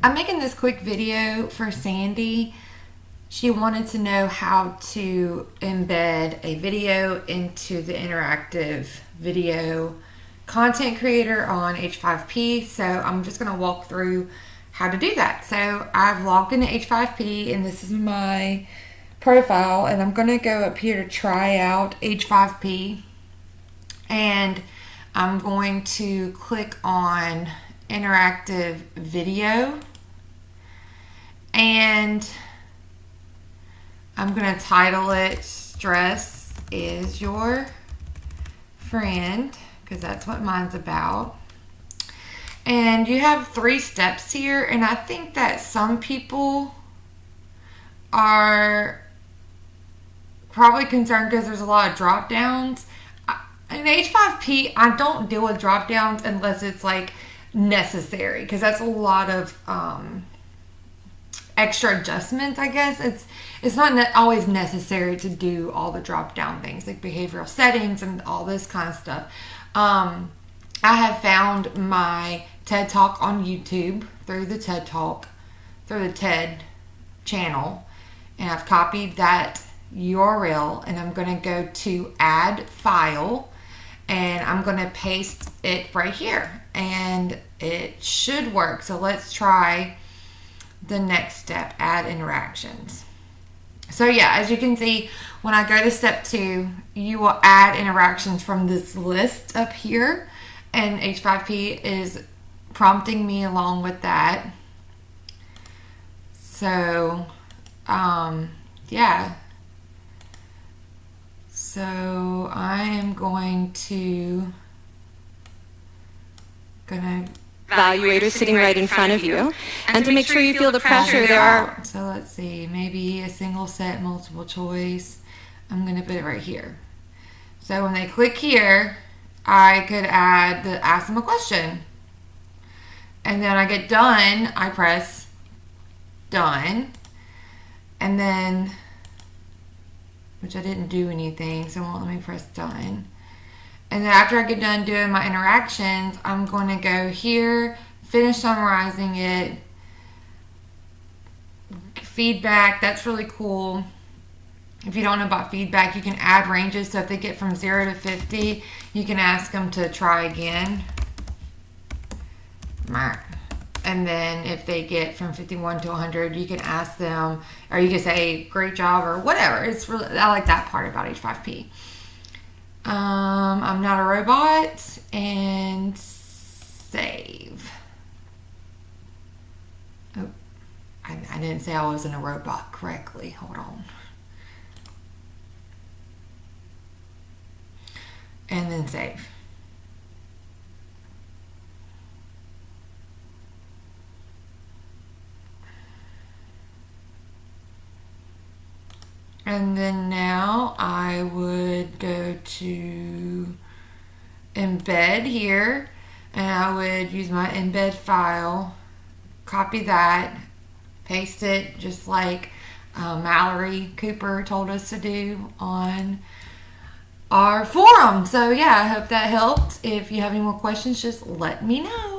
I'm making this quick video for Sandy. She wanted to know how to embed a video into the interactive video content creator on H5P. So I'm just going to walk through how to do that. So I've logged into H5P and this is my profile, and I'm going to go up here to try out H5P, and I'm going to click on interactive video, and I'm going to title it Stress is Your Friend, because that's what mine's about. And you have 3 steps here, and I think that some people are probably concerned because there's a lot of drop downs. In H5P, I don't deal with drop downs unless it's like necessary, because that's a lot of extra adjustments, I guess. It's not always necessary to do all the drop down things like behavioral settings and all this kind of stuff. I have found my TED Talk on YouTube through the TED channel, and I've copied that URL, and I'm going to go to add file, and I'm going to paste it right here, and it should work. So let's try the next step, add interactions. So yeah, as you can see, when I go to step 2, you will add interactions from this list up here, and H5P is prompting me along with that. So yeah. So I am going to evaluator sitting right in front of you, and to make sure you feel the pressure there are. So let's see, maybe a single set, multiple choice. I'm going to put it right here. So when they click here, I could ask them a question. And then I get done, I press done. And then, which I didn't do anything, so it won't let me press done. And then after I get done doing my interactions, I'm going to go here, finish summarizing it, feedback. That's really cool. If you don't know about feedback, you can add ranges. So if they get from 0 to 50, you can ask them to try again. And then if they get from 51 to 100, you can ask them, or you can say great job or whatever. It's really, I like that part about H5P. I'm not a robot, and save. Oh, I didn't say I wasn't a robot correctly. Hold on. And then save. And then now I would go to embed here, and I would use my embed file, copy that, paste it just like Mallory Cooper told us to do on our forum. So yeah, I hope that helped. If you have any more questions, just let me know.